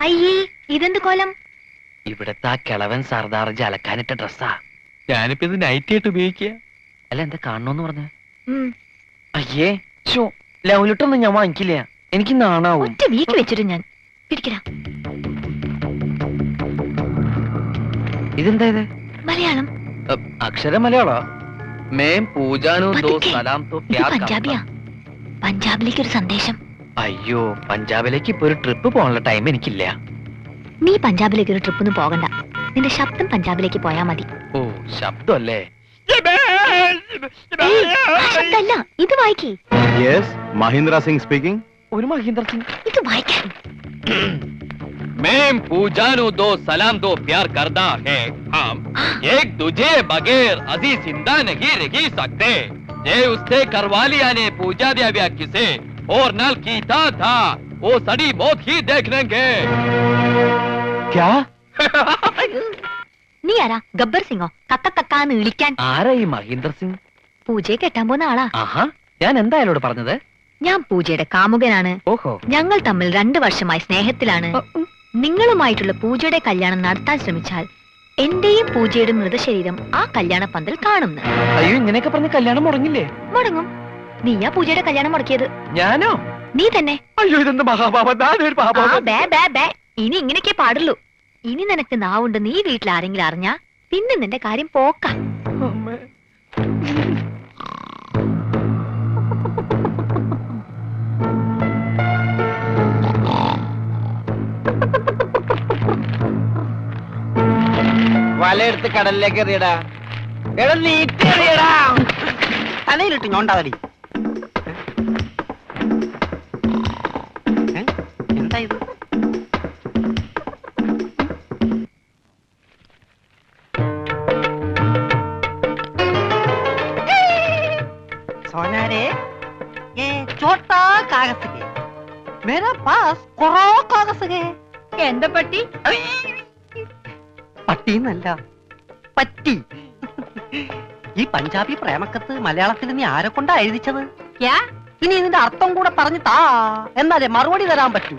അയ്യേ ഇതെന്ത് കോലം? ഇവിടത്തെ ആ കിളവൻ സർദാർജി അലക്കാനിട്ട ഡ്രസ്സാ. ഞാനിപ്പോ ഇത് നൈറ്റ് ആയിട്ട് ഉപയോഗിക്കുക. അല്ല എന്താ കാണണോന്ന് പറഞ്ഞ? അയ്യേ ഷോ ലൗലിട്ടൊന്നും ഞാൻ വാങ്ങിക്കില്ല, എനിക്ക് നാണാവും. ഒറ്റ വീക്ക് വെച്ചിട്ട് ഞാൻ പിടിക്കടാ. ഇതെന്താ ഇത്? മലയാളം. അക്ഷരം മലയാളോ? മേം പൂജാനോ ദോ സലാം തോ പ്യാർ. പഞ്ചാബിയാ. പഞ്ചാബിലേക്ക് ഒരു സന്ദേശം. അയ്യോ പഞ്ചാബിലേക്ക് ഇപ്പൊ ഒരു ട്രിപ്പ് പോകാനുള്ള ടൈം എനിക്കില്ല. നീ പഞ്ചാബിലേക്ക് ഒരു ട്രിപ്പൊന്നും പോകണ്ട, നിന്റെ ശബ്ദം പഞ്ചാബിലേക്ക് പോയാ മതി. ഓ ശബ്ദമല്ലേ? ശബ്ദമല്ല, ഇത് വായിക്കേ. Yes, Mahindra Singh speaking. ഒരു മഹീന്ദ്ര സിംഗ്. ഇത് വായിക്കാൻ. मैं पूजानु दो सलाम दो प्यार करता है हम एक दूजे बगैर अजी जिंदा नहीं रह सकते ये उससे करवालिया ने पूजा दिया व्या किसे और नल कीता था वो सड़ी मौत ही देख लेंगे. क्या? നീ ആരാ? ഗബ്ബർ സിംഗോ? കക്ക കക്കാന്ന് വിളിക്കാൻ. ആരാ ഈ മഹീന്ദ്ര സിംഗ്? പൂജയെ കെട്ടാൻ പോകുന്ന ആളാ. ആഹാ, ഞാൻ എന്താ അയാളോട് പറഞ്ഞത്? ഞാൻ പൂജയുടെ കാമുകനാണ്. ഓഹോ. ഞങ്ങൾ തമ്മിൽ 2 വർഷമായി സ്നേഹത്തിലാണ്. നിങ്ങളുമായിട്ടുള്ള പൂജയുടെ കല്യാണം നടത്താൻ ശ്രമിച്ചാൽ എന്റെയും പൂജയുടെ മൃതശരീരം ആ കല്യാണ പന്തൽ കാണുന്നു. അയ്യോ ഇങ്ങനെയൊക്കെ പറഞ്ഞ് കല്യാണം മുടങ്ങില്ലേ? മുടങ്ങും. നീയാ പൂജയുടെ കല്യാണം മുടക്കിയത്. ഞാനോ? നീ തന്നെ. അയ്യോ ഇതെന്ത് മഹാപാപം. ഇനി ഇങ്ങനെയൊക്കെ പാടുള്ളൂ. ഇനി നിനക്ക് നാവുണ്ട്, നീ വീട്ടിൽ ആരെങ്കിലും അറിഞ്ഞാ പിന്നെ നിന്റെ കാര്യം പോക്കാം. വലയെടുത്ത് കടലിലേക്ക് എറിയടാ. എടാ നീട്ടി എറിയടാ. തലയിലിട്ട് ഞോണ്ടാതടി. എന്താ ഇത്? सोनारे ये छोटा कागज है मेरा पास कोरा कागज है. എന്താ പറ്റി? പട്ടിന്നല്ല, പറ്റി. ഈ പഞ്ചാബി പ്രേമക്കത്ത് മലയാളത്തിൽ നീ ആരെ കൊണ്ടാ എഴുതിച്ചത്? ഇനി ഇതിന്റെ അർത്ഥം കൂടെ പറഞ്ഞു താ, എന്നാലേ മറുപടി തരാൻ പറ്റൂ.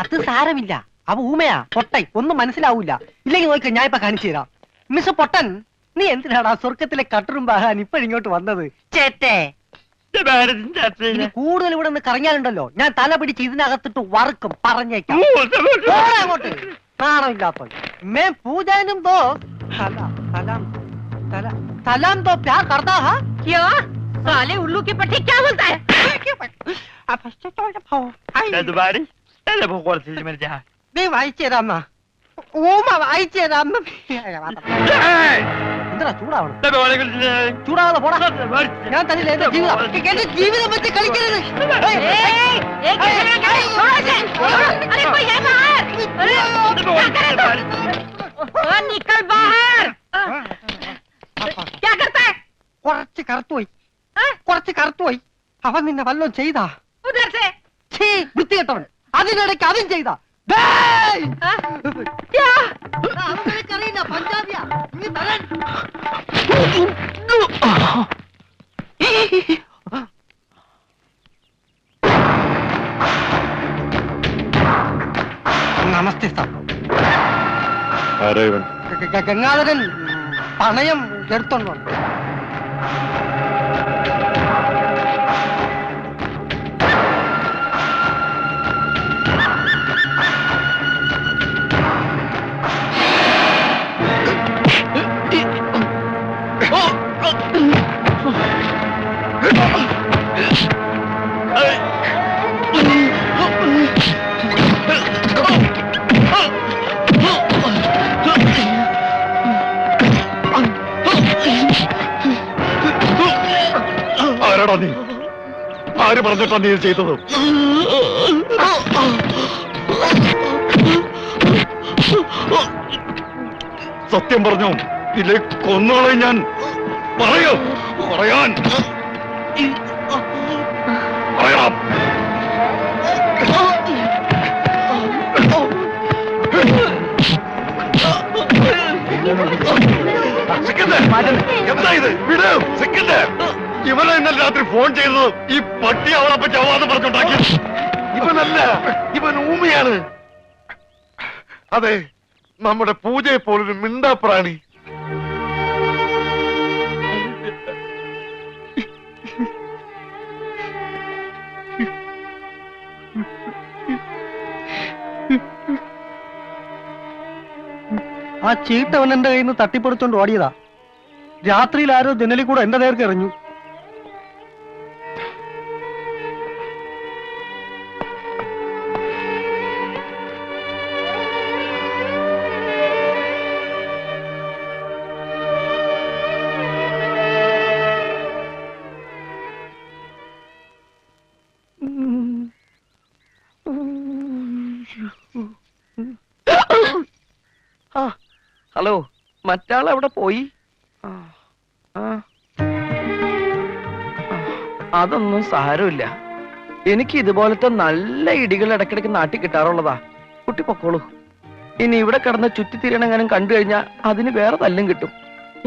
അത് സാരമില്ല, അവ ഊമയാ, പൊട്ടൻ, ഒന്നും മനസ്സിലാവൂല. ഇല്ലെങ്കിൽ നോക്ക, ഞാൻ ഇപ്പൊ കാണിച്ചു തരാം. മിസ് പൊട്ടൻ, നീ എന്തിനാടാ സ്വർഗത്തിലെ കട്ടറും ബാഹാൻ ഇപ്പോഴിങ്ങോട്ട് വന്നത്? ചേട്ടേ, കൂടുതൽ ഇവിടെ നിന്ന് കറങ്ങിയാലുണ്ടല്ലോ ഞാൻ തല പിടിച്ച് ഇതിനകത്തിട്ട് വറുക്കും, പറഞ്ഞേക്കാം. അങ്ങോട്ട് നാണമില്ലാത്ത മേ പൂജാനും ദോ സലാം ദോ പ്യാർ കർത്താ ഹാ. ക്യാ സാലേ ഉള്ളൂ की पट्टी क्या बोलता है? നീ വായിച്ചു തരാം. ഊമ വായിച്ചു തരാം. എന്താ ചൂടാവണം? ചൂടാവാതെ പോടാ. ഞാൻ തന്നില്ല എന്റെ ജീവിതം. എന്റെ ജീവിതം വെച്ച് കളിക്കരുത്. കുറച്ച് കറുത്തുപോയി, കുറച്ച് കറുത്തുപോയി. അവൻ നിന്നെ വല്ലതും ചെയ്താ? വൃത്തികെട്ടവൻ. അതിനിടയ്ക്ക് അതും ചെയ്താ? പഞ്ചാബിയാ. നമസ്തേ സാർ. ഗംഗാധരൻ പണയം എടുത്തോണ്ട് വന്നു. ആര് പറഞ്ഞിട്ടാ നീ ചെയ്തത്? സത്യം പറഞ്ഞു, ഇല്ലേ കൊന്നോളെ ഞാൻ. പറയൂ, പറയാൻ പറയണം. എന്താ ഇത്? വിട് സിക്കിന്റെ. ഇവനെ ഇന്നലെ രാത്രി ഫോൺ ചെയ്തത് ഈ പട്ടി അവളെ പറ്റി അവാദം പറഞ്ഞുണ്ടാക്കി. ഇവനല്ല, ഇവൻ ഊമയാണ്. അതെ, നമ്മുടെ പൂജയെ പോലൊരു മിണ്ടാപ്രാണി. ആ ചീട്ടവൻ എന്റെ കയ്യിൽ നിന്ന് തട്ടിപ്പൊടിച്ചോണ്ട് ഓടിയതാ. രാത്രിയിൽ ആരോ ജനലിൽ കൂടെ എന്റെ നേർക്ക് എറിഞ്ഞു. ഹലോ, മറ്റാൾ അവിടെ പോയി? അതൊന്നും സാരമില്ല. എനിക്ക് ഇതുപോലത്തെ നല്ല ഇടികൾ ഇടയ്ക്കിടയ്ക്ക് നാട്ടിൽ കിട്ടാറുള്ളതാ. കുട്ടി പൊക്കോളൂ. ഇനി ഇവിടെ കിടന്ന് ചുറ്റിത്തിരിയണെങ്ങാനും കണ്ടു കഴിഞ്ഞാൽ അതിന് വേറെ തല്ലും കിട്ടും.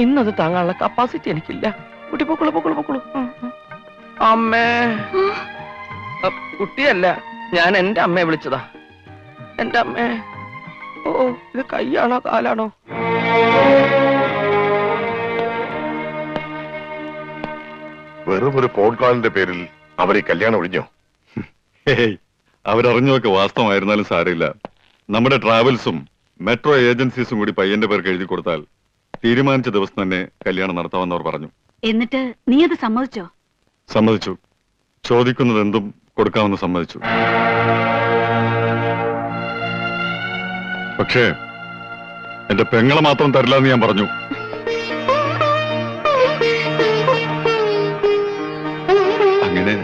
ഇന്നത് താങ്ങാനുള്ള കപ്പാസിറ്റി എനിക്കില്ല. കുട്ടി പൊക്കോളൂ, പൊക്കോളൂ, പൊക്കോളൂ. അമ്മേ, കുട്ടിയല്ല, ഞാൻ എന്റെ അമ്മയെ വിളിച്ചതാ. എന്റെ അമ്മേ. ഓ, ഇത് കൈയാണോ കാലാണോ? വെറും ഒരു ഫോൺ കോളിന്റെ പേരിൽ അവർ ഈ കല്യാണം ഒഴിഞ്ഞോ? അവരറിഞ്ഞൊക്കെ വാസ്തവമായിരുന്നാലും സാരമില്ല. നമ്മുടെ ട്രാവൽസും മെട്രോ ഏജൻസീസും കൂടി പയ്യന്റെ പേർക്ക് എഴുതി കൊടുത്താൽ തീരുമാനിച്ച ദിവസം തന്നെ കല്യാണം നടത്താമെന്നവർ പറഞ്ഞു. എന്നിട്ട് നീ അത് സമ്മതിച്ചോ? സമ്മതിച്ചു. ചോദിക്കുന്നത് എന്തും കൊടുക്കാമെന്ന് സമ്മതിച്ചു. പക്ഷേ എന്റെ പെങ്ങളെ മാത്രം തരില്ല എന്ന് ഞാൻ പറഞ്ഞു. അങ്ങനെ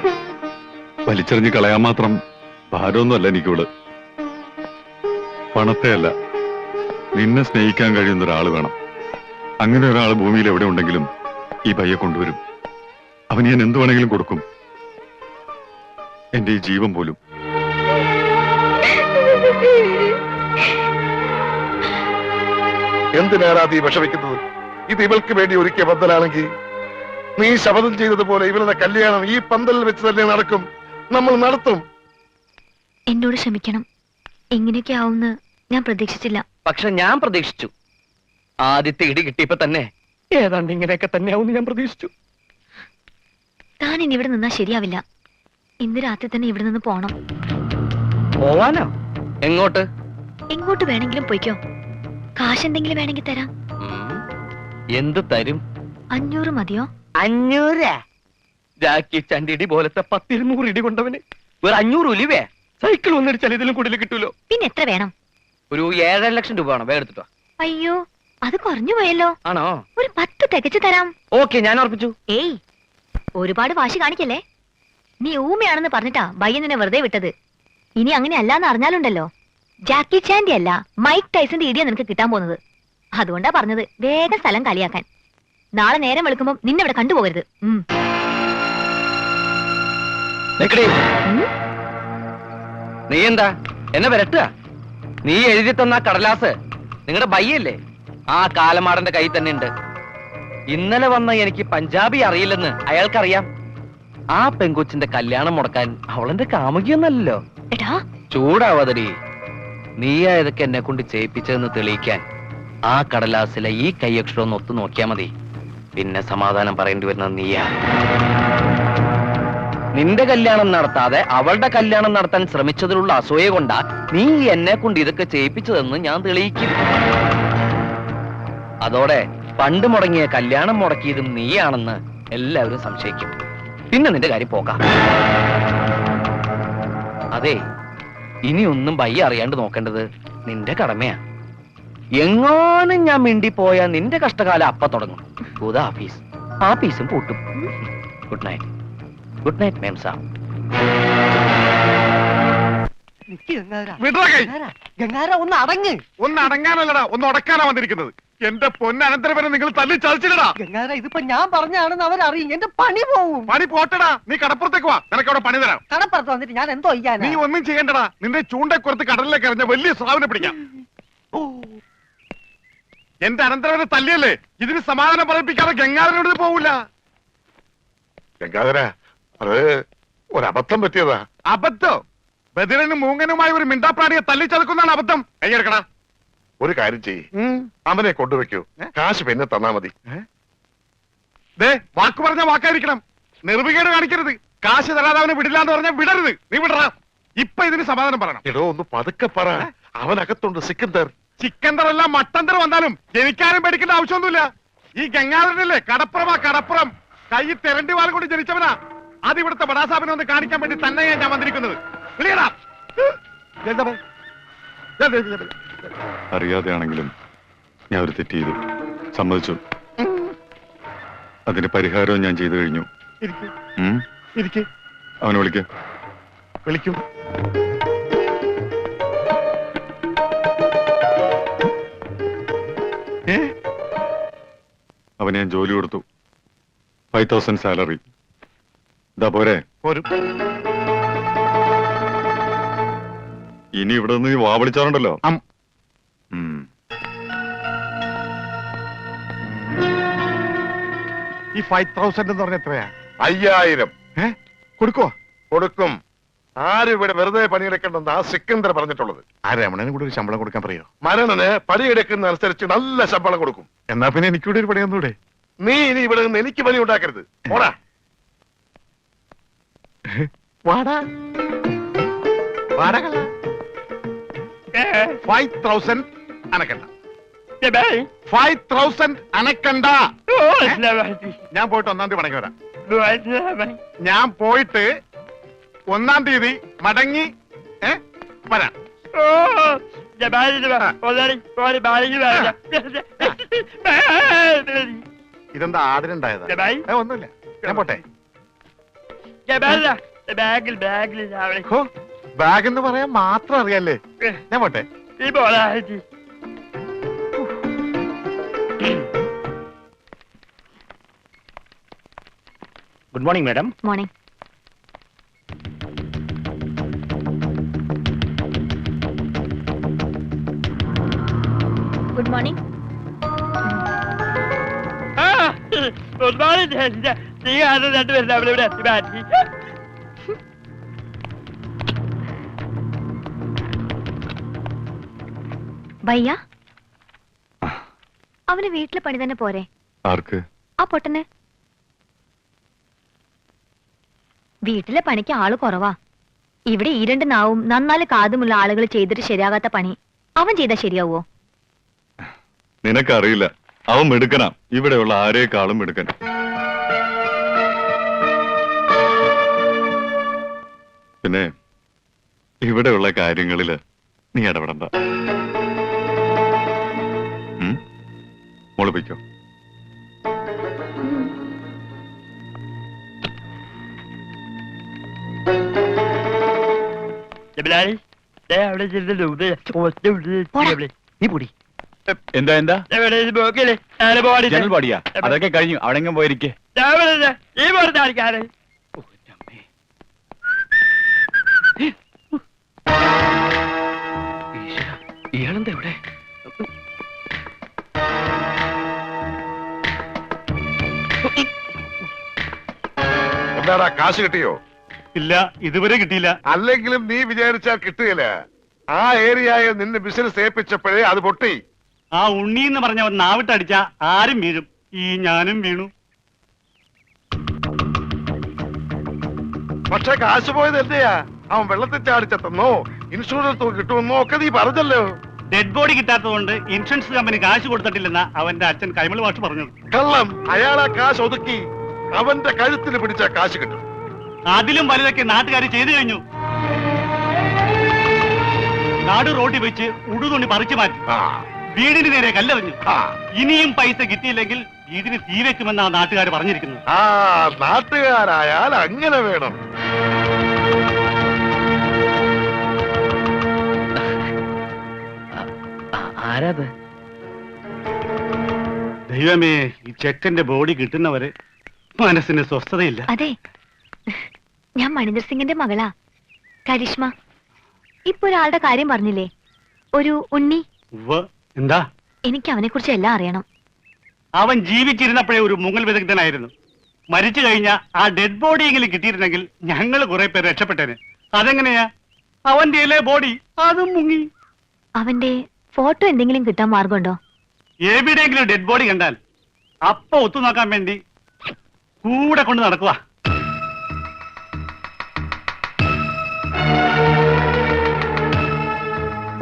വലിച്ചെറിഞ്ഞ് കളയാൻ മാത്രം ഭാരമൊന്നുമല്ല എനിക്കിവിടെ. പണത്തെ അല്ല, നിന്നെ സ്നേഹിക്കാൻ കഴിയുന്ന ഒരാൾ വേണം. അങ്ങനെ ഒരാൾ ഭൂമിയിൽ എവിടെ ഉണ്ടെങ്കിലും ഈ പയ്യെ കൊണ്ടുവരും. അവന് ഞാൻ എന്ത് വേണമെങ്കിലും കൊടുക്കും, എന്റെ ഈ ജീവൻ പോലും. എന്തിനാണ് നീ വിഷമിക്കുന്നത്? ഇത് ഇവൾക്ക് വേണ്ടി ഒരുക്കിയ പന്തലാണെങ്കിൽ നീ ശപഥം ചെയ്തതുപോലെ ഇവളുടെ കല്യാണം ഈ പന്തലിൽ വെച്ച് തന്നെ നടക്കും. നമ്മൾ നടത്തും. എന്നോട് ക്ഷമിക്കണം. എങ്ങനെയൊക്കെ ആവുമെന്ന് ഞാൻ പ്രതീക്ഷിച്ചില്ല. പക്ഷെ ഞാൻ പ്രതീക്ഷിച്ചു. ആദ്യത്തെ ഇടി കിട്ടിയപ്പോ തന്നെ ഏതാണ്ട് ഇങ്ങനെയൊക്കെ തന്നെയാവും ഞാൻ പ്രതീക്ഷിച്ചു. താൻ ഇനി ഇവിടെ നിന്നാ ശരിയാവില്ല. ഇന്ന് രാത്രി തന്നെ ഇവിടെ നിന്ന് പോണം. പോവാനോ? എങ്ങോട്ട്? എങ്ങോട്ട് വേണമെങ്കിലും പോയിക്കോ. കാശ് എന്തെങ്കിലും വേണമെങ്കിൽ തരാം. എന്ത് തരും? 500 മതിയോ? 500? ജാക്കി ചണ്ടിടി പോലത്തെ 10-200 ഇടി കൊണ്ടവന് ഒരു 500 ഉലിവേ സൈക്കിൾ ഒന്നിടിച്ചാൽ ഇതിലും കൂടുതൽ കിട്ടൂലോ. പിന്നെ എത്ര വേണം? ഒരു 7.5 ലക്ഷം രൂപ വേണം. വേഗം എടുത്തിട്ടോ. അയ്യോ, അത് കുറഞ്ഞു പോയല്ലോ. ആണോ? ഒരു 10 തികച്ചു തരാം. ഓക്കെ, ഞാൻ ഉറപ്പിച്ചു. ഏയ്, ഒരുപാട് വാശി കാണിക്കല്ലേ. നീ ഊമയാണെന്ന് പറഞ്ഞിട്ടാ ബയ്യൻ നിന്നെ വെറുതെ വിട്ടത്. ഇനി അങ്ങനെ അല്ലാന്ന് അറിഞ്ഞാലുണ്ടല്ലോ, ജാക്കി ചാൻഡി അല്ല മൈക്ക് ടൈസന്റെ ഇടിയാ നിനക്ക് കിട്ടാൻ പോകുന്നത്. അതുകൊണ്ടാ പറഞ്ഞത് വേഗം സ്ഥലം കളിയാക്കാൻ. നാളെ നേരം വെളുക്കുമ്പോ നിന്നെ ഇവിടെ കണ്ടുപോകരുത്. നീ എന്താ എന്നെ വരട്ടുക? നീ എഴുതി തന്ന കടലാസ് നിങ്ങളുടെ ബയ്യല്ലേ? ആ കാലമാടന്റെ കയ്യിൽ തന്നെ ഉണ്ട്. ഇന്നലെ വന്ന എനിക്ക് പഞ്ചാബി അറിയില്ലെന്ന് അയാൾക്കറിയാം. ആ പെങ്കൊച്ചിന്റെ കല്യാണം മുടക്കാൻ അവളെന്റെ കാമുകിയൊന്നല്ലോ. എടാ, ചൂടാവാതടി. നീയാ ഇതൊക്കെ എന്നെ കൊണ്ട് ചെയ്യിപ്പിച്ചതെന്ന് തെളിയിക്കാൻ ആ കടലാസിലെ ഈ കൈയക്ഷരം ഒന്ന് ഒത്തു നോക്കിയാ മതി. പിന്നെ സമാധാനം പറയേണ്ടി വരുന്നത് നീയാ. നിന്റെ കല്യാണം നടത്താതെ അവളുടെ കല്യാണം നടത്താൻ ശ്രമിച്ചതിലുള്ള അസൂയ കൊണ്ടാ നീ എന്നെ കൊണ്ട് ഇതൊക്കെ ചെയ്യിപ്പിച്ചതെന്ന് ഞാൻ തെളിയിക്കും. അതോടെ പണ്ട് മുടങ്ങിയ കല്യാണം മുടക്കിയതും നീയാണെന്ന് എല്ലാവരും സംശയിക്കും. പിന്നെ നിന്റെ കാര്യം പോകാം. അതെ, ഇനിയൊന്നും ബയ്യ അറിയാണ്ട് നോക്കേണ്ടത് നിന്റെ കടമയാ. എങ്ങാനും ഞാൻ മിണ്ടിപ്പോയാ നിന്റെ കഷ്ടകാലം അപ്പ തുടങ്ങും. ആഫീസ് ആഫീസും പൂട്ടും. Good night. Good night ma'am sir. ഗംഗാര ഒന്ന് അടങ്ങ്. ഒന്ന് അടങ്ങാനല്ലടാ, ഒന്ന് ഉടക്കാനാ വന്നിരിക്കുന്നത്. എന്റെ പൊന്നനന്തരവനെ നിങ്ങൾ തല്ലി ചതിച്ചില്ലടാ. ഗംഗാര, ഇതിപ്പോ ഞാൻ പറഞ്ഞാണെന്ന് അവരറിയും. എന്റെ പണി പോവും. പണി പോട്ടടാ. നീ കടപ്പുറത്തേക്ക് വാ, നിനക്ക് അവിടെ പണി തരാം. കടപ്പുറത്ത് വന്നിട്ട് ഞാൻ എന്തോ ചെയ്യാൻ? നീ ഒന്നും ചെയ്യണ്ടടാ. നിന്റെ ചൂണ്ടക്കുറത്ത് കടലിലേക്ക് എറിഞ്ഞ വലിയ സ്രാവിനെ പിടിക്കാം. എന്റെ അനന്തരവനെ തല്ലിയല്ലേ, ഇതിന് സമാധാനം പറയിപ്പിക്കാതെ ഗംഗാധരനോട് പോവില്ല. ഗംഗാധര, അത് ഒരബദ്ധം പറ്റിയതാ. അബദ്ധം? ബദിരനും മൂങ്ങനുമായി ഒരു മിണ്ടാപ്രാണിയെ തല്ലിച്ചതക്കുന്നതാണ് അബദ്ധം. കൈയെടുക്കണ. ഒരു കാര്യം ചെയ്യ്, അവനെ കൊണ്ടുവെക്കൂ. കാശ് പിന്നെ തന്നാ മതി. ദേ, വാക്ക് പറഞ്ഞ വാക്കായിരിക്കണം. നിർവികേട് കാണിക്കരുത്. കാശ് തരാതെ അവനെ വിടില്ലാന്ന് പറഞ്ഞാൽ വിടരുത്. നീ വിടറാ. ഇപ്പൊ ഇതിന് സമാധാനം പറയണം. എടോ ഒന്ന് പതുക്കെ പറ. അവനകത്തുണ്ട് സിക്കന്ദർ. ചിക്കന്തർ അല്ല മട്ടന്തർ വന്നാലും ജനിക്കാനും പേടിക്കേണ്ട ആവശ്യമൊന്നുമില്ല. ഈ ഗംഗാധരനല്ലേ കടപ്പുറം. കൈ തെരണ്ടി വാൽ കൊണ്ട് ജനിച്ചവനാ. അത് ഇവിടുത്തെ ബടാസാബിനെ ഒന്ന് കാണിക്കാൻ വേണ്ടി തന്നെയാണ് ഞാൻ വന്നിരിക്കുന്നത്. വിളിയടാ. അറിയാതെയാണെങ്കിലും ഞാൻ ഒരു തെറ്റ് ചെയ്തു, സമ്മതിച്ചു. അതിന് പരിഹാരവും ഞാൻ ചെയ്തു കഴിഞ്ഞു. അവനെ വിളിക്കും. അവന് ഞാൻ ജോലി കൊടുത്തു. 5,000 സാലറി. ഇതാ പോരെ? ഇനി ഇവിടെ നിന്ന് വാ വിളിച്ചാറുണ്ടല്ലോ. ഈ 5,000 എന്ന് പറഞ്ഞ എത്രയാ? 5000. കൊടുക്കോ? കൊടുക്കും. ആരും ഇവിടെ വെറുതെ പണിയെടുക്കണ്ടെന്ന് ആ സിക്കന്ദർ പറഞ്ഞിട്ടുള്ളത്. ആ രമണന് കൂടെ ഒരു ശമ്പളം കൊടുക്കാൻ പറയോ? മരണന് പണിയെടുക്കുന്ന അനുസരിച്ച് നല്ല ശമ്പളം കൊടുക്കും. എന്നാ പിന്നെ എനിക്കൂടെ ഒരു പണിയൊന്നൂടെ? നീ ഇനി ഇവിടെ നിന്ന് എനിക്ക് പണി ഉണ്ടാക്കരുത്. പോടാ. വാടാ 5,000 അനക്കണ്ട. 5,000 അനക്കണ്ട. ഞാൻ പോയിട്ട് 1-ാം തീയതി മടങ്ങി വരാം. ഞാൻ പോയിട്ട് 1-ാം തീയതി മടങ്ങി വരാം. ഇതെന്താ ആദരണ്ടായതാ? ഒന്നുമില്ല, ഞാൻ പോട്ടെ. ബാഗ് എന്ന് പറയാൻ മാത്രം അറിയാല്ലേ? ഞാൻ പോട്ടെ. Good morning madam. Morning. Good morning. ഭയ്യ, അവന് വീട്ടിലെ പണി തന്നെ പോരെ? ആർക്ക്? ആ പൊട്ടന്. വീട്ടിലെ പണിക്ക് ആള് കുറവാ. ഇവിടെ ഈ 2 നാവും നന്നാല് കാതുമുള്ള ആളുകൾ ചെയ്തിട്ട് ശരിയാകാത്ത പണി അവൻ ചെയ്താൽ ശരിയാവോ? നിനക്കറിയില്ല, അവൻ മിടുക്കനാ. ഇവിടെയുള്ള ആരേക്കാളും മിടുക്കൻ. പിന്നെ ഇവിടെയുള്ള കാര്യങ്ങളില് നീ ഇടപെടണ്ട. മോളിപ്പിക്കോ. നീ പൊടി. എന്താ ജനൽ പാടിയാ? അതൊക്കെ കഴിഞ്ഞു. അവിടെ പോയിരിക്കേ. ഇയാളെന്താ ഇവിടെ? എന്താടാ, കാശ് കിട്ടിയോ? ഇല്ല, ഇതുവരെ കിട്ടിയില്ല. അല്ലെങ്കിലും നീ വിചാരിച്ചാൽ കിട്ടുകയില്ല. ആ ഏരിയയിൽ നിന്ന് ബിസിനസ് ഏൽപ്പിച്ചപ്പോഴേ അത് പൊട്ടി. ആ ഉണ്ണി എന്ന് പറഞ്ഞവൻ നാവിട്ടടിച്ച ആരും വീഴും. ഈ ഞാനും വീണു. പക്ഷെ കാശ് പോയത് എന്റെയാ. അവൻ വെള്ളത്തിൽ ചാടിച്ചെത്തന്നോ ഇൻഷുറൻസ് തുക കിട്ടുമെന്നോ ഒക്കെ നീ പറഞ്ഞല്ലോ. ഡെഡ് ബോഡി കിട്ടാത്തതുകൊണ്ട് ഇൻഷുറൻസ് കമ്പനി കാശ് കൊടുത്തിട്ടില്ലെന്ന അവന്റെ അച്ഛൻ കൈമൾ മാഷ് പറഞ്ഞു. കള്ളം. അയാളാ കാശ് ഒതുക്കി അവന്റെ കഴുത്തിന് പിടിച്ച കാശ് കിട്ടും. അതിലും വലുതൊക്കെ നാട്ടുകാർ ചെയ്തു കഴിഞ്ഞു. നാട് റോഡിൽ വെച്ച് ഉടുതുണി പറിച്ചു മാറ്റി. വീടിന് നേരെ കല്ലെറിഞ്ഞു. ഇനിയും പൈസ കിട്ടിയില്ലെങ്കിൽ വീടിന് തീ വെക്കുമെന്നാ നാട്ടുകാർ പറഞ്ഞിരിക്കുന്നു. ആ നാട്ടുകാരായാൽ അങ്ങനെ വേണം. ആരാത്? ദൈവമേ, ഈ ചെക്കന്റെ ബോഡി കിട്ടുന്നവരെ മനസ്സിന് സ്വസ്ഥതയില്ല. അതെ, ഞാൻ മണിന്ദർ സിംഗിന്റെ മകളാ, കരിഷ്മ. ഇപ്പൊ ഒരാളുടെ കാര്യം പറഞ്ഞില്ലേ, ഒരു ഉണ്ണി. എന്താ? എനിക്ക് അവനെ കുറിച്ച് എല്ലാം അറിയണം. അവൻ ജീവിച്ചിരുന്നപ്പോഴേ ഒരു മുങ്ങൽ വിദഗ്ധനായിരുന്നു. മരിച്ചു കഴിഞ്ഞ ആ ഡെഡ് ബോഡിയെങ്കിലും കിട്ടിയിരുന്നെങ്കിൽ ഞങ്ങൾ കുറെ പേര് രക്ഷപ്പെട്ടേന്. അതെങ്ങനെയാ? അവന്റെ ബോഡി അതും മുങ്ങി. അവന്റെ ഫോട്ടോ എന്തെങ്കിലും കിട്ടാൻ മാർഗമുണ്ടോ? എവിടെയെങ്കിലും ഡെഡ് ബോഡി കണ്ടാൽ അപ്പൊ ഒത്തു നോക്കാൻ വേണ്ടി കൂടെ കൊണ്ട് നടക്കുക.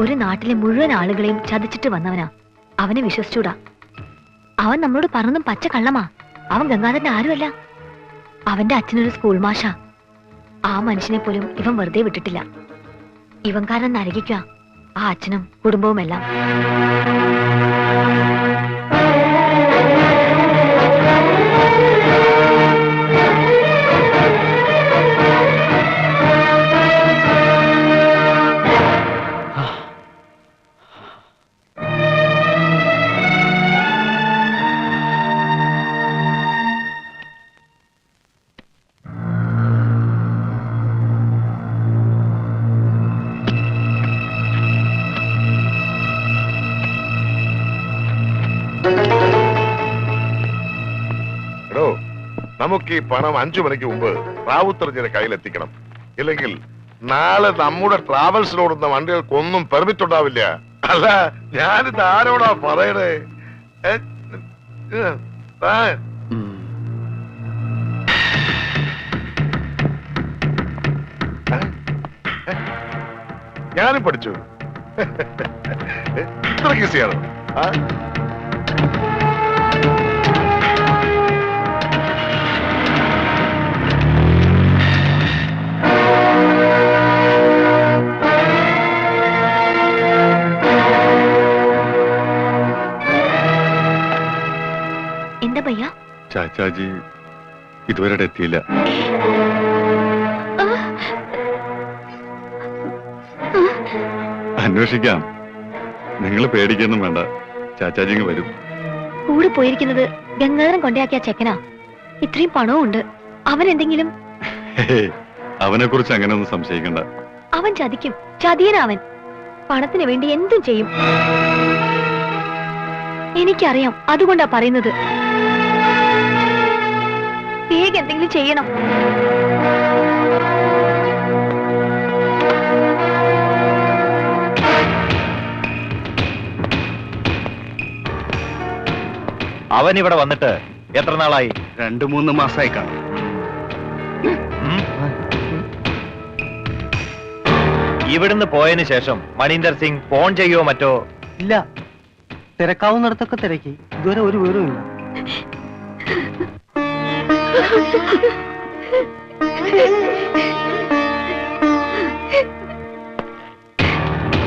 ഒരു നാട്ടിലെ മുഴുവൻ ആളുകളെയും ചതിച്ചിട്ട് വന്നവനാ. അവനെ വിശ്വസിച്ചൂടാ. അവൻ നമ്മളോട് പറഞ്ഞതും പച്ച കള്ളമാ. അവൻ ഗംഗാധരന്റെ ആരുമല്ല. അവന്റെ അച്ഛനൊരു സ്കൂൾ മാഷാ. ആ മനുഷ്യനെ പോലും ഇവൻ വെറുതെ വിട്ടിട്ടില്ല. ഇവൻ കാരണം നരകിക്കുക ആ അച്ഛനും കുടുംബവുമെല്ലാം. എടോ, നമുക്ക് ഈ പണം 5 മണിക്ക് മുമ്പ് റാവുത്തറിഞ്ഞിന്റെ കയ്യിലെത്തിക്കണം. ഇല്ലെങ്കിൽ നാളെ നമ്മുടെ ട്രാവൽസിലോടുന്ന വണ്ടികൾക്കൊന്നും പെർമിറ്റ് ഉണ്ടാവില്ല. അല്ല, ഞാനിത് ആരോടാ പറയണേ? ഞാനും പഠിച്ചു. ഇത്ര ഈസിയാണ്. എന്താ ഭയ്യ? ചാച്ചാജി ഇതുവരെ എത്തിയില്ല. അന്വേഷിക്കാം. നിങ്ങൾ പേടിക്കൊന്നും വേണ്ട. ചാച്ചാജി ഇങ്ങ് വരും. കൂടെ പോയിരിക്കുന്നത് ഗംഗാധരൻ കൊണ്ടയാക്കിയ ചെക്കനാ. ഇത്രയും പണവും ഉണ്ട്. അവൻ എന്തെങ്കിലും അവനെ കുറിച്ച് അങ്ങനെ ഒന്നും സംശയിക്കണ്ട. അവൻ ചതിക്കും. ചതിയനാവൻ. പണത്തിന് വേണ്ടി എന്തും ചെയ്യും. എനിക്കറിയാം. അതുകൊണ്ടാ പറയുന്നത്. വേഗം എന്തെങ്കിലും ചെയ്യണം. അവൻ ഇവിടെ വന്നിട്ട് എത്ര നാളായി? 2-3 മാസമായി കാണും. ഇവിടുന്ന് പോയതിനു ശേഷം മണീന്ദർ സിംഗ് ഫോൺ ചെയ്യോ മറ്റോ? ഇല്ല. തിരക്കാവുന്നിടത്തൊക്കെ തിരക്കി. ഇതുവരെ ഒരു വിവരവും ഇല്ല.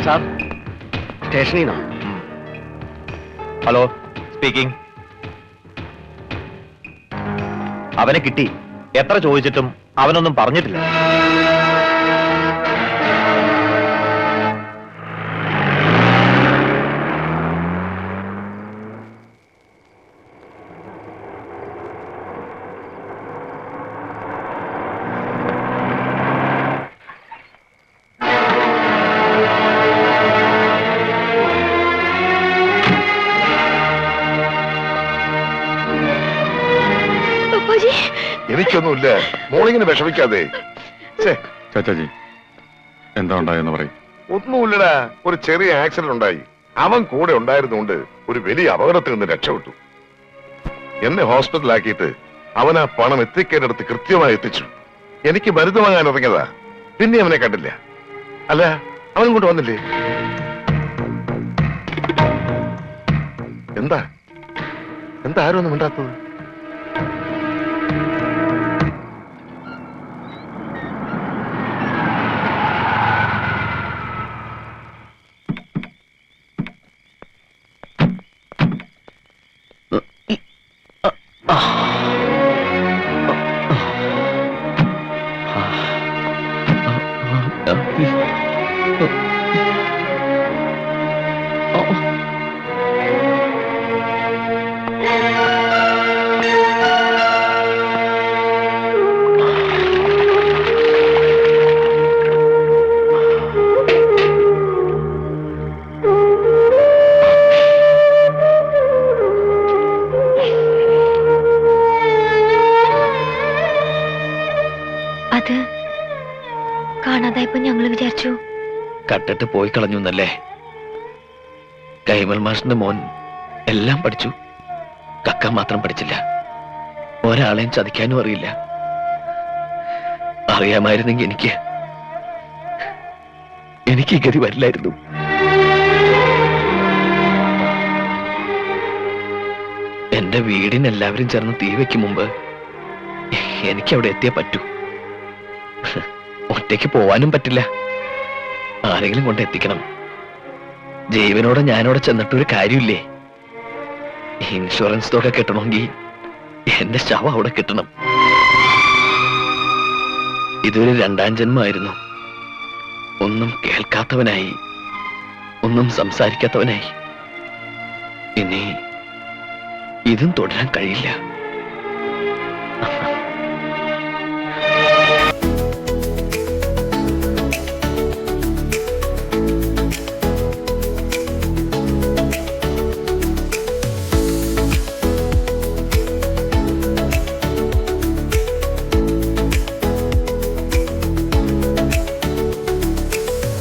സാർ, സ്റ്റേഷനിൽ നിന്നോ? Hello, speaking. അവനെ കിട്ടി. എത്ര ചോദിച്ചിട്ടും അവനൊന്നും പറഞ്ഞിട്ടില്ല. എനിക്കൊന്നുമില്ല. മോളിങ്ങനെ വിഷമിക്കാതെ. ചാച്ചാജി എന്താ ഉണ്ടായെന്ന് പറയും. ഒന്നുമില്ലടാ. ഒരു ചെറിയ ആക്സിഡന്റ് ഉണ്ടായി. അവൻ കൂടെ ഉണ്ടായിരുന്നുകൊണ്ട് ഒരു വലിയ അപകടത്തിൽ നിന്ന് രക്ഷപ്പെട്ടു. എന്നെ ഹോസ്പിറ്റലാക്കിയിട്ട് അവൻ ആ പണം എത്തിക്കേണ്ടടുത്ത് കൃത്യമായി എത്തിച്ചു. എനിക്ക് മരുന്ന് വാങ്ങാൻ ഇറങ്ങിയതാ. പിന്നെ അവനെ കണ്ടില്ല. അല്ല, അവൻ കൊണ്ട് വന്നില്ലേ? എന്താ എന്താ ആരും ഒന്നും മിണ്ടാത്തത്? കാണാതായപ്പോ ഞങ്ങള് വിചാരിച്ചു കട്ടിട്ട് പോയി കളഞ്ഞു എന്നല്ലേ? കൈമൾ മാഷിന്റെ മോൻ എല്ലാം പഠിച്ചു, കക്ക മാത്രം പഠിച്ചില്ല. ഒരാളെയും ചതിക്കാനും അറിയില്ല. അറിയാമായിരുന്നെങ്കിൽ എനിക്ക് ഗതി വരില്ലായിരുന്നു. എന്റെ വീടിന് എല്ലാവരും ചേർന്ന് തീ വെക്കും മുമ്പ് എനിക്ക് അവിടെ എത്തിയേ പറ്റൂ. ഒറ്റയ്ക്ക് പോവാനും പറ്റില്ല, ആരെങ്കിലും കൊണ്ട് എത്തിക്കണം. ജീവനോടെ ഞാനവിടെ ചെന്നിട്ടൊരു കാര്യമില്ലേ? ഇൻഷുറൻസ് തുക കിട്ടണമെങ്കിൽ എന്റെ ശവം അവിടെ കിട്ടണം. ഇതൊരു രണ്ടാം ജന്മമായിരുന്നു. ഒന്നും കേൾക്കാത്തവനായി, ഒന്നും സംസാരിക്കാത്തവനായി. ഇനി ഇതും തുടരാൻ കഴിയില്ല.